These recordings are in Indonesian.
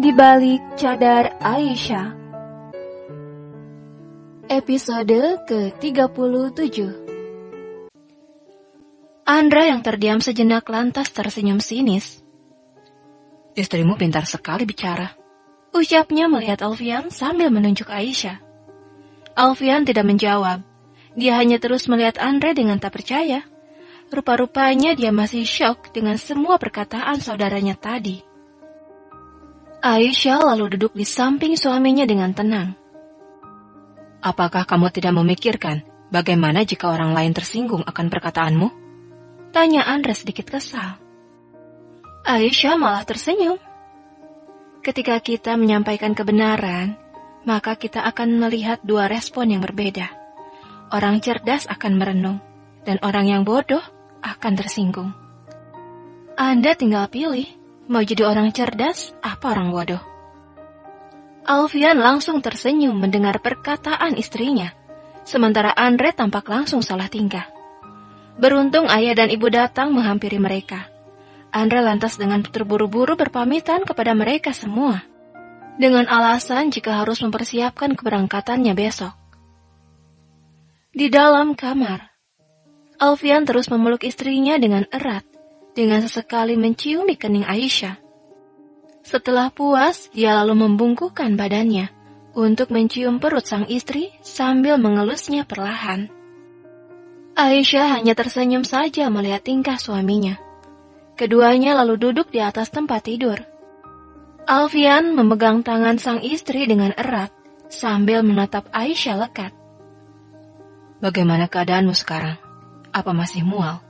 Di balik cadar Aisyah. Episode ke-37. Andra yang terdiam sejenak lantas tersenyum sinis. "Istrimu pintar sekali bicara," ucapnya melihat Alfian sambil menunjuk Aisyah. Alfian tidak menjawab. Dia hanya terus melihat Andra dengan tak percaya. Rupa-rupanya dia masih syok dengan semua perkataan saudaranya tadi. Aisyah lalu duduk di samping suaminya dengan tenang. "Apakah kamu tidak memikirkan bagaimana jika orang lain tersinggung akan perkataanmu?" tanya Andra sedikit kesal. Aisyah malah tersenyum. Ketika kita menyampaikan kebenaran, maka kita akan melihat dua respon yang berbeda. Orang cerdas akan merenung, dan orang yang bodoh akan tersinggung. Anda tinggal pilih, mau jadi orang cerdas apa orang bodoh. Alfian langsung tersenyum mendengar perkataan istrinya, sementara Andre tampak langsung salah tingkah. Beruntung ayah dan ibu datang menghampiri mereka. Andre lantas dengan terburu-buru berpamitan kepada mereka semua, dengan alasan jika harus mempersiapkan keberangkatannya besok. Di dalam kamar, Alfian terus memeluk istrinya dengan erat, dengan sesekali mencium di kening Aisyah. Setelah puas, dia lalu membungkukkan badannya untuk mencium perut sang istri sambil mengelusnya perlahan. Aisyah hanya tersenyum saja melihat tingkah suaminya. Keduanya lalu duduk di atas tempat tidur. Alfian memegang tangan sang istri dengan erat sambil menatap Aisyah lekat. "Bagaimana keadaanmu sekarang? Apa masih mual?"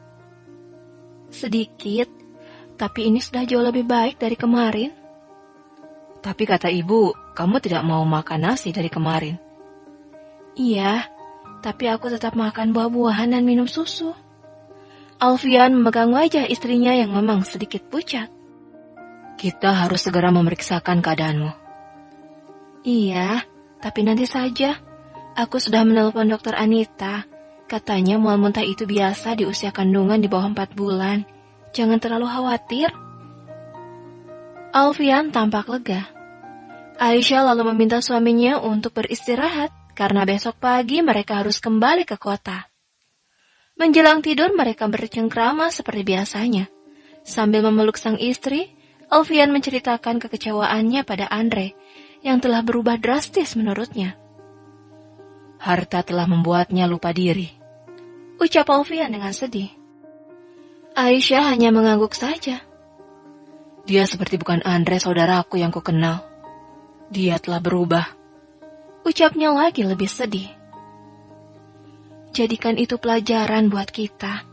"Sedikit, tapi ini sudah jauh lebih baik dari kemarin." "Tapi kata ibu, kamu tidak mau makan nasi dari kemarin." "Iya, tapi aku tetap makan buah-buahan dan minum susu." Alfian memegang wajah istrinya yang memang sedikit pucat. "Kita harus segera memeriksakan keadaanmu." "Iya, tapi nanti saja. Aku sudah menelpon dokter Anita. Katanya mual muntah itu biasa di usia kandungan di bawah 4 bulan. Jangan terlalu khawatir." Alfian tampak lega. Aisyah lalu meminta suaminya untuk beristirahat karena besok pagi mereka harus kembali ke kota. Menjelang tidur mereka bercengkrama seperti biasanya. Sambil memeluk sang istri, Alfian menceritakan kekecewaannya pada Andre yang telah berubah drastis menurutnya. "Harta telah membuatnya lupa diri," ucap Alfian dengan sedih. Aisyah hanya mengangguk saja. "Dia seperti bukan Andre saudaraku yang kukenal. Dia telah berubah," ucapnya lagi lebih sedih. Jadikan itu pelajaran buat kita,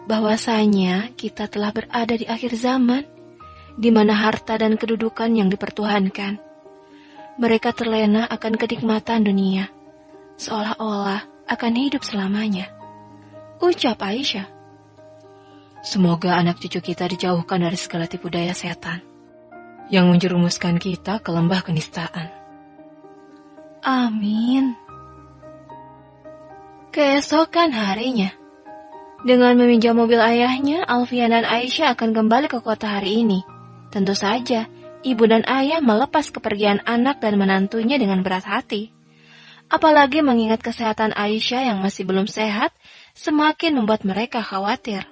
bahwasanya kita telah berada di akhir zaman, di mana harta dan kedudukan yang dipertuhankan. Mereka terlena akan kenikmatan dunia, seolah-olah akan hidup selamanya, ucap Aisyah. "Semoga anak cucu kita dijauhkan dari segala tipu daya setan yang menjerumuskan kita ke lembah kenistaan." Amin. Keesokan harinya, dengan meminjam mobil ayahnya, Alfian dan Aisyah akan kembali ke kota hari ini. Tentu saja, ibu dan ayah melepas kepergian anak dan menantunya dengan berat hati. Apalagi mengingat kesehatan Aisyah yang masih belum sehat, semakin membuat mereka khawatir.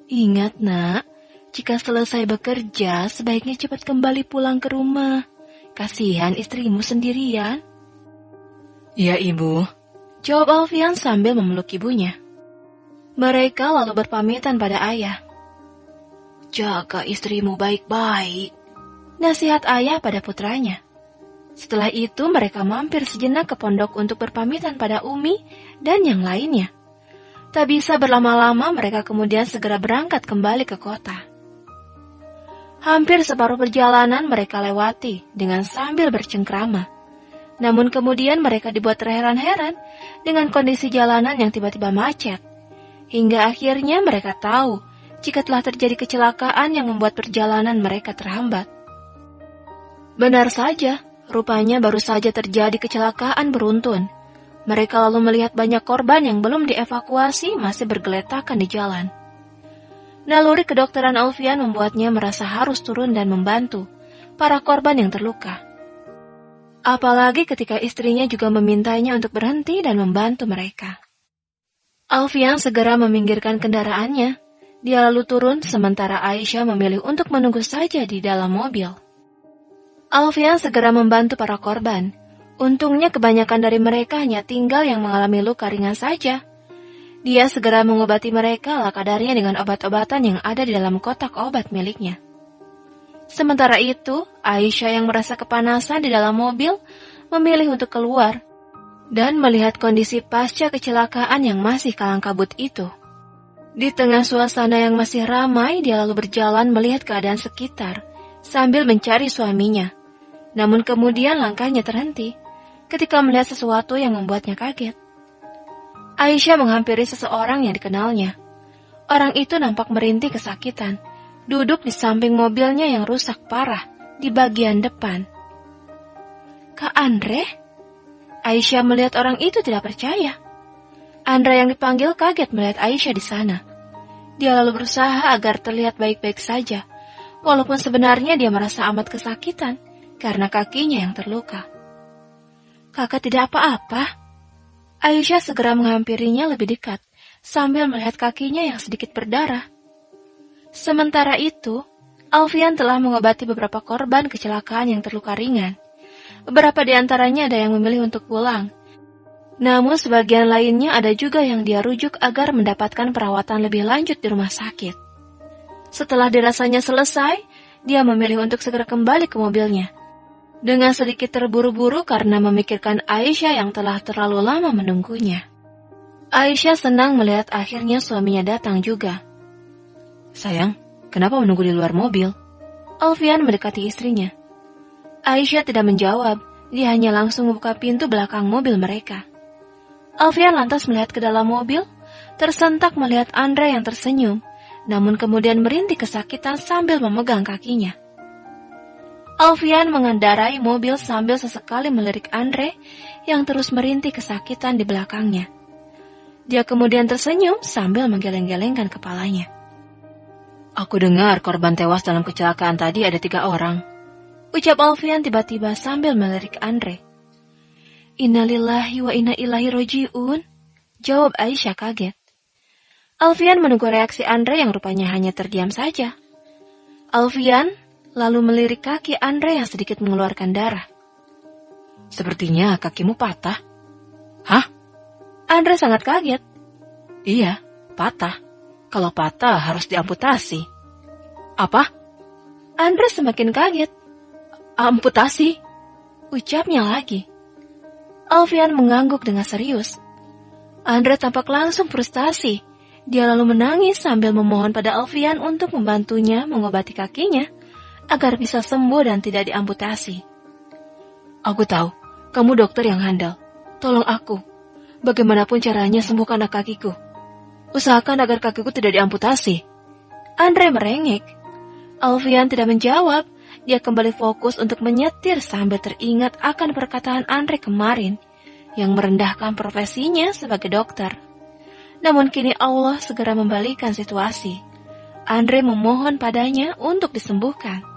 "Ingat nak, jika selesai bekerja, sebaiknya cepat kembali pulang ke rumah. Kasihan istrimu sendirian." "Iya ibu," jawab Alfian sambil memeluk ibunya. Mereka lalu berpamitan pada ayah. "Jaga istrimu baik-baik," nasihat ayah pada putranya. Setelah itu mereka mampir sejenak ke pondok untuk berpamitan pada Umi dan yang lainnya. Tak bisa berlama-lama, mereka kemudian segera berangkat kembali ke kota. Hampir separuh perjalanan mereka lewati dengan sambil bercengkrama. Namun kemudian mereka dibuat terheran-heran dengan kondisi jalanan yang tiba-tiba macet. Hingga akhirnya mereka tahu jika telah terjadi kecelakaan yang membuat perjalanan mereka terhambat. Benar saja, rupanya baru saja terjadi kecelakaan beruntun. Mereka lalu melihat banyak korban yang belum dievakuasi masih bergeletakan di jalan. Naluri kedokteran Alfian membuatnya merasa harus turun dan membantu, para korban yang terluka. Apalagi ketika istrinya juga memintanya untuk berhenti dan membantu mereka. Alfian segera meminggirkan kendaraannya. Dia lalu turun sementara Aisyah memilih untuk menunggu saja di dalam mobil. Alfian segera membantu para korban. Untungnya kebanyakan dari mereka hanya tinggal yang mengalami luka ringan saja. Dia segera mengobati mereka ala kadarnya dengan obat-obatan yang ada di dalam kotak obat miliknya. Sementara itu, Aisyah yang merasa kepanasan di dalam mobil memilih untuk keluar dan melihat kondisi pasca kecelakaan yang masih kalang kabut itu. Di tengah suasana yang masih ramai, dia lalu berjalan melihat keadaan sekitar sambil mencari suaminya. Namun kemudian langkahnya terhenti ketika melihat sesuatu yang membuatnya kaget. Aisyah menghampiri seseorang yang dikenalnya. Orang itu nampak merintih kesakitan, duduk di samping mobilnya yang rusak parah di bagian depan. Kak Andre? Aisyah melihat orang itu tidak percaya. Andra yang dipanggil kaget melihat Aisyah di sana. Dia lalu berusaha agar terlihat baik-baik saja, walaupun sebenarnya dia merasa amat kesakitan karena kakinya yang terluka. Kakak tidak apa-apa. Aisyah segera menghampirinya lebih dekat, sambil melihat kakinya yang sedikit berdarah. Sementara itu, Alfian telah mengobati beberapa korban kecelakaan yang terluka ringan. Beberapa di antaranya ada yang memilih untuk pulang. Namun sebagian lainnya ada juga yang dia rujuk agar mendapatkan perawatan lebih lanjut di rumah sakit. Setelah dirasanya selesai, dia memilih untuk segera kembali ke mobilnya. Dengan sedikit terburu-buru karena memikirkan Aisyah yang telah terlalu lama menunggunya. Aisyah senang melihat akhirnya suaminya datang juga. Sayang, kenapa menunggu di luar mobil? Alfian mendekati istrinya. Aisyah tidak menjawab, dia hanya langsung membuka pintu belakang mobil mereka. Alfian lantas melihat ke dalam mobil, tersentak melihat Andre yang tersenyum, namun kemudian merintih kesakitan sambil memegang kakinya. Alfian mengendarai mobil sambil sesekali melirik Andre yang terus merintih kesakitan di belakangnya. Dia kemudian tersenyum sambil menggeleng-gelengkan kepalanya. Aku dengar korban tewas dalam kecelakaan tadi ada 3 orang. Ucap Alfian tiba-tiba sambil melirik Andre. Innalillahi wa inna ilaihi roji'un, jawab Aisyah kaget. Alfian menunggu reaksi Andre yang rupanya hanya terdiam saja. Alfian lalu melirik kaki Andre yang sedikit mengeluarkan darah. Sepertinya kakimu patah. Hah? Andre sangat kaget. Iya, patah. Kalau patah harus diamputasi. Apa? Andre semakin kaget. Amputasi? Ucapnya lagi. Alfian mengangguk dengan serius. Andre tampak langsung frustasi. Dia lalu menangis sambil memohon pada Alfian untuk membantunya mengobati kakinya agar bisa sembuh dan tidak diamputasi. Aku tahu, kamu dokter yang handal. Tolong aku. Bagaimanapun caranya sembuhkan kakiku. Usahakan agar kakiku tidak diamputasi. Andre merengek. Alfian tidak menjawab. Dia kembali fokus untuk menyetir sambil teringat akan perkataan Andre kemarin yang merendahkan profesinya sebagai dokter. Namun kini Allah segera membalikan situasi. Andre memohon padanya untuk disembuhkan.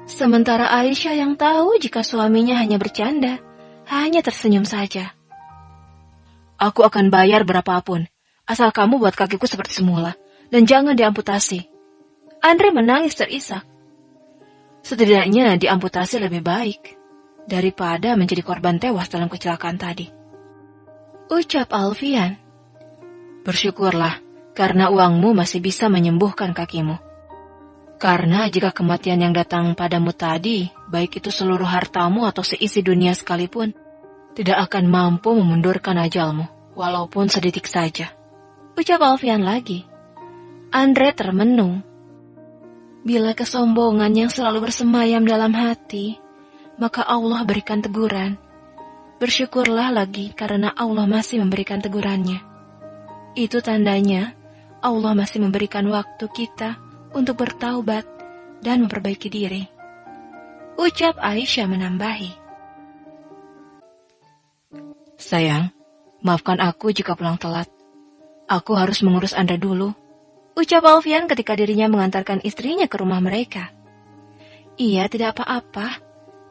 Sementara Aisyah yang tahu jika suaminya hanya bercanda, hanya tersenyum saja. Aku akan bayar berapapun, asal kamu buat kakiku seperti semula, dan jangan diamputasi. Andre menangis terisak. Setidaknya diamputasi lebih baik daripada menjadi korban tewas dalam kecelakaan tadi. Ucap Alfian. Bersyukurlah karena uangmu masih bisa menyembuhkan kakimu. Karena jika kematian yang datang padamu tadi, baik itu seluruh hartamu atau seisi dunia sekalipun, tidak akan mampu memundurkan ajalmu, walaupun sedetik saja. Ucap Alfian lagi. Andre termenung. Bila kesombongan yang selalu bersemayam dalam hati, maka Allah berikan teguran. Bersyukurlah lagi karena Allah masih memberikan tegurannya. Itu tandanya Allah masih memberikan waktu kita untuk bertaubat dan memperbaiki diri. Ucap Aisyah menambahi. Sayang, maafkan aku jika pulang telat. Aku harus mengurus Anda dulu. Ucap Alfian ketika dirinya mengantarkan istrinya ke rumah mereka. Iya, tidak apa-apa.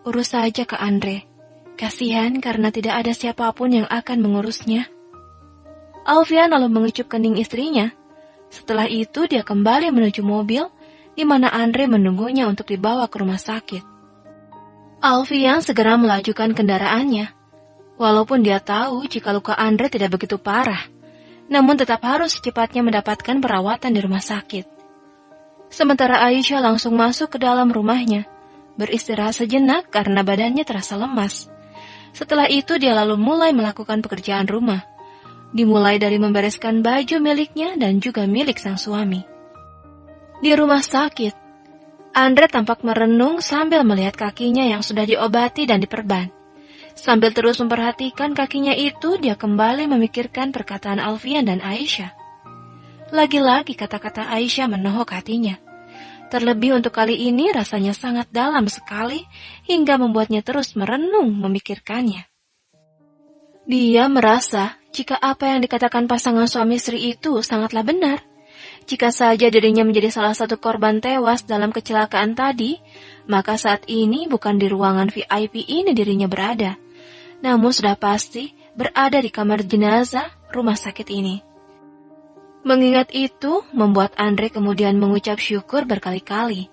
Urus saja Kak Andre. Kasihan karena tidak ada siapapun yang akan mengurusnya. Alfian lalu mengecup kening istrinya. Setelah itu dia kembali menuju mobil, di mana Andre menunggunya untuk dibawa ke rumah sakit. Alfian segera melajukan kendaraannya. Walaupun dia tahu jika luka Andre tidak begitu parah, namun tetap harus secepatnya mendapatkan perawatan di rumah sakit. Sementara Aisyah langsung masuk ke dalam rumahnya, beristirahat sejenak karena badannya terasa lemas. Setelah itu dia lalu mulai melakukan pekerjaan rumah, dimulai dari membereskan baju miliknya dan juga milik sang suami. Di rumah sakit, Andre tampak merenung sambil melihat kakinya yang sudah diobati dan diperban. Sambil terus memperhatikan kakinya itu, dia kembali memikirkan perkataan Alfian dan Aisyah. Lagi-lagi kata-kata Aisyah menohok hatinya. Terlebih untuk kali ini rasanya sangat dalam sekali hingga membuatnya terus merenung memikirkannya. Dia merasa jika apa yang dikatakan pasangan suami istri itu sangatlah benar. Jika saja dirinya menjadi salah satu korban tewas dalam kecelakaan tadi, maka saat ini bukan di ruangan VIP ini dirinya berada, namun sudah pasti berada di kamar jenazah rumah sakit ini. Mengingat itu, membuat Andre kemudian mengucap syukur berkali-kali,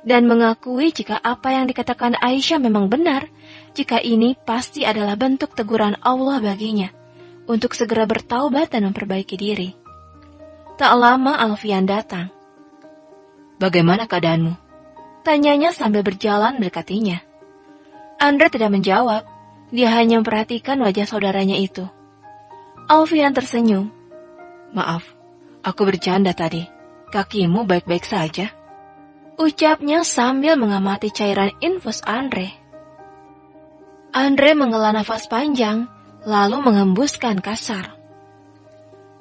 dan mengakui jika apa yang dikatakan Aisyah memang benar, jika ini pasti adalah bentuk teguran Allah baginya, untuk segera bertaubat dan memperbaiki diri. Tak lama Alfian datang. Bagaimana keadaanmu? Tanyanya sambil berjalan mendekatinya. Andre tidak menjawab, dia hanya memperhatikan wajah saudaranya itu. Alfian tersenyum. Maaf, aku bercanda tadi. Kakimu baik-baik saja? Ucapnya sambil mengamati cairan infus Andre. Andre menghela nafas panjang, lalu mengembuskan kasar.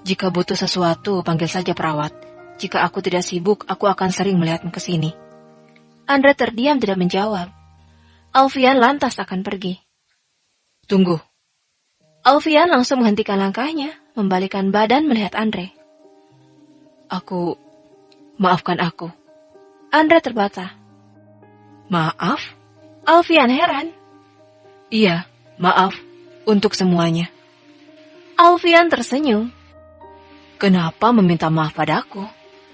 Jika butuh sesuatu, panggil saja perawat. Jika aku tidak sibuk, aku akan sering melihatmu ke sini. Andre terdiam tidak menjawab. Alfian lantas akan pergi. Tunggu. Alfian langsung menghentikan langkahnya, membalikkan badan melihat Andre. Maafkan aku. Andre terbata. Maaf? Alfian heran. Iya, maaf untuk semuanya. Alfian tersenyum. Kenapa meminta maaf padaku?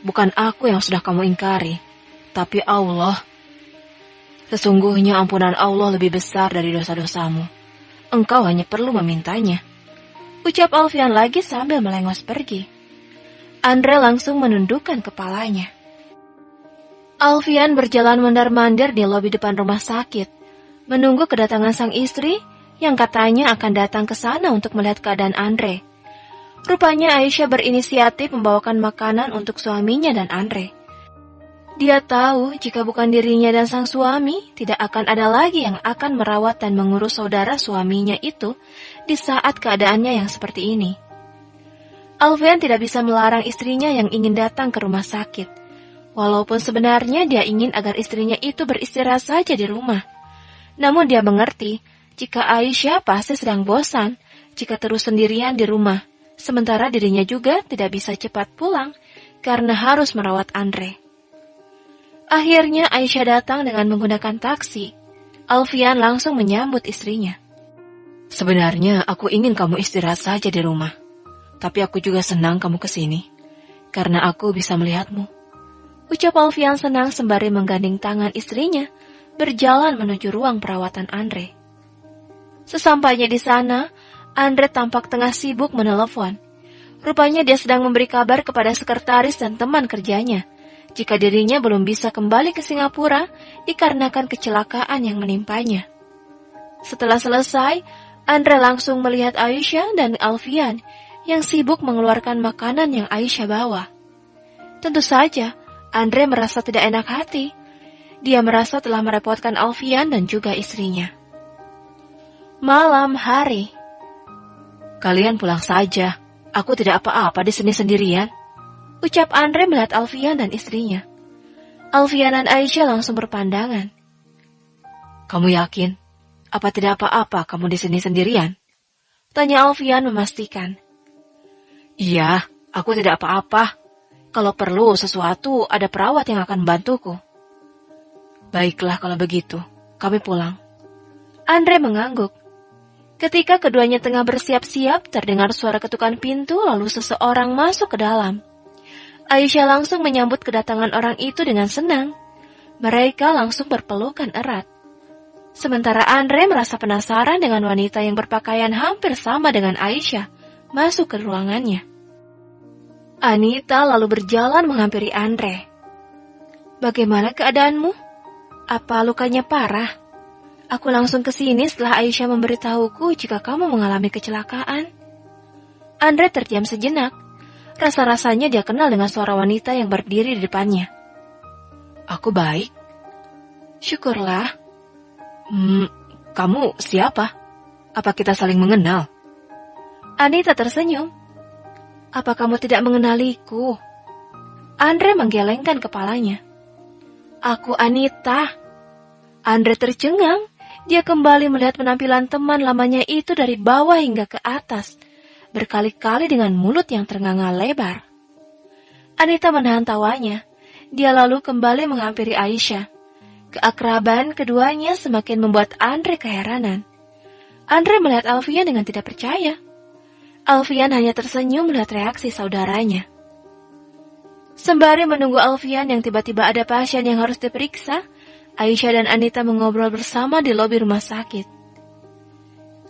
Bukan aku yang sudah kamu ingkari, tapi Allah. Sesungguhnya ampunan Allah lebih besar dari dosa-dosamu. Engkau hanya perlu memintanya. Ucap Alfian lagi sambil melengos pergi. Andre langsung menundukkan kepalanya. Alfian berjalan mondar-mandir di lobi depan rumah sakit, menunggu kedatangan sang istri yang katanya akan datang ke sana untuk melihat keadaan Andre. Rupanya Aisyah berinisiatif membawakan makanan untuk suaminya dan Andre. Dia tahu jika bukan dirinya dan sang suami, tidak akan ada lagi yang akan merawat dan mengurus saudara suaminya itu di saat keadaannya yang seperti ini. Alfian tidak bisa melarang istrinya yang ingin datang ke rumah sakit, walaupun sebenarnya dia ingin agar istrinya itu beristirahat saja di rumah. Namun dia mengerti jika Aisyah pasti sedang bosan jika terus sendirian di rumah, sementara dirinya juga tidak bisa cepat pulang karena harus merawat Andre. Akhirnya Aisyah datang dengan menggunakan taksi. Alfian langsung menyambut istrinya. Sebenarnya aku ingin kamu istirahat saja di rumah. Tapi aku juga senang kamu kesini, karena aku bisa melihatmu. Ucap Alfian senang sembari menggandeng tangan istrinya, berjalan menuju ruang perawatan Andre. Sesampainya di sana, Andre tampak tengah sibuk menelepon. Rupanya dia sedang memberi kabar kepada sekretaris dan teman kerjanya, jika dirinya belum bisa kembali ke Singapura dikarenakan kecelakaan yang menimpanya. Setelah selesai, Andre langsung melihat Aisyah dan Alfian yang sibuk mengeluarkan makanan yang Aisyah bawa. Tentu saja, Andre merasa tidak enak hati. Dia merasa telah merepotkan Alfian dan juga istrinya. Malam hari. Kalian pulang saja. Aku tidak apa-apa di sini sendirian. Ucap Andre melihat Alfian dan istrinya. Alfian dan Aisyah langsung berpandangan. Kamu yakin? Apa tidak apa-apa kamu di sini sendirian? Tanya Alfian memastikan. Iya, aku tidak apa-apa. Kalau perlu sesuatu, ada perawat yang akan membantuku. Baiklah kalau begitu, kami pulang. Andre mengangguk. Ketika keduanya tengah bersiap-siap, terdengar suara ketukan pintu lalu seseorang masuk ke dalam. Aisyah langsung menyambut kedatangan orang itu dengan senang. Mereka langsung berpelukan erat. Sementara Andre merasa penasaran dengan wanita yang berpakaian hampir sama dengan Aisyah masuk ke ruangannya. Anita lalu berjalan menghampiri Andre. Bagaimana keadaanmu? Apa lukanya parah? Aku langsung ke sini setelah Aisyah memberitahuku jika kamu mengalami kecelakaan. Andre terdiam sejenak. Rasa-rasanya dia kenal dengan suara wanita yang berdiri di depannya. Aku baik. Syukurlah. Kamu siapa? Apa kita saling mengenal? Anita tersenyum. Apa kamu tidak mengenaliku? Andre menggelengkan kepalanya. Aku Anita. Andre tercengang. Dia kembali melihat penampilan teman lamanya itu dari bawah hingga ke atas. Berkali-kali dengan mulut yang ternganga lebar. Anita menahan tawanya. Dia lalu kembali menghampiri Aisyah. Keakraban keduanya semakin membuat Andre keheranan. Andre melihat Alfian dengan tidak percaya. Alfian hanya tersenyum melihat reaksi saudaranya. Sembari menunggu Alfian yang tiba-tiba ada pasien yang harus diperiksa, Aisyah dan Anita mengobrol bersama di lobi rumah sakit.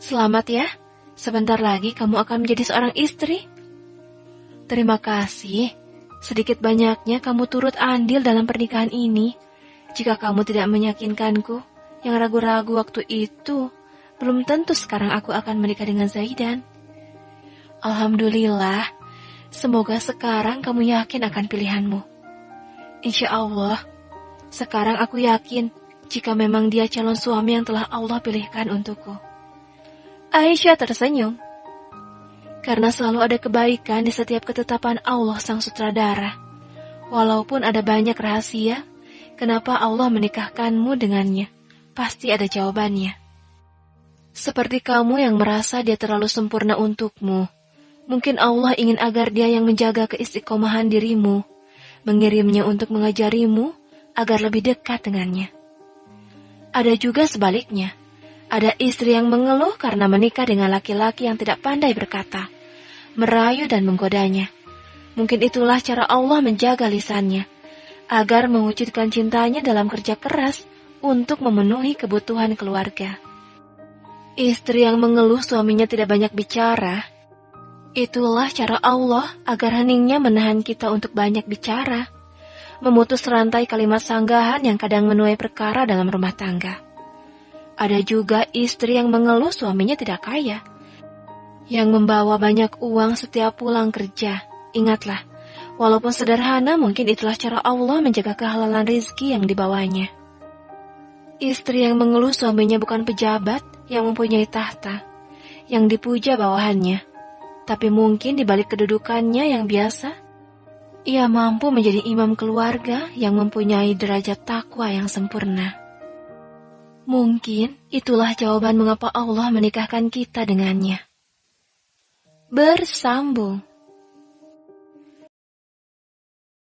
Selamat ya, sebentar lagi kamu akan menjadi seorang istri. Terima kasih, sedikit banyaknya kamu turut andil dalam pernikahan ini. Jika kamu tidak meyakinkanku, yang ragu-ragu waktu itu, belum tentu sekarang aku akan menikah dengan Zaidan. Alhamdulillah, semoga sekarang kamu yakin akan pilihanmu. Insya Allah, sekarang aku yakin jika memang dia calon suami yang telah Allah pilihkan untukku. Aisyah tersenyum. Karena selalu ada kebaikan di setiap ketetapan Allah Sang Sutradara. Walaupun ada banyak rahasia, kenapa Allah menikahkanmu dengannya? Pasti ada jawabannya. Seperti kamu yang merasa dia terlalu sempurna untukmu. Mungkin Allah ingin agar dia yang menjaga keistiqomahan dirimu, mengirimnya untuk mengajarimu agar lebih dekat dengannya. Ada juga sebaliknya. Ada istri yang mengeluh karena menikah dengan laki-laki yang tidak pandai berkata, merayu dan menggodanya. Mungkin itulah cara Allah menjaga lisannya, agar mewujudkan cintanya dalam kerja keras untuk memenuhi kebutuhan keluarga. Istri yang mengeluh suaminya tidak banyak bicara, itulah cara Allah agar heningnya menahan kita untuk banyak bicara, memutus rantai kalimat sanggahan yang kadang menuai perkara dalam rumah tangga. Ada juga istri yang mengeluh suaminya tidak kaya, yang membawa banyak uang setiap pulang kerja. Ingatlah, walaupun sederhana, mungkin itulah cara Allah menjaga kehalalan rezeki yang dibawanya. Istri yang mengeluh suaminya bukan pejabat yang mempunyai tahta, yang dipuja bawahannya, tapi mungkin di balik kedudukannya yang biasa, ia mampu menjadi imam keluarga yang mempunyai derajat takwa yang sempurna. Mungkin itulah jawaban mengapa Allah menikahkan kita dengannya. Bersambung.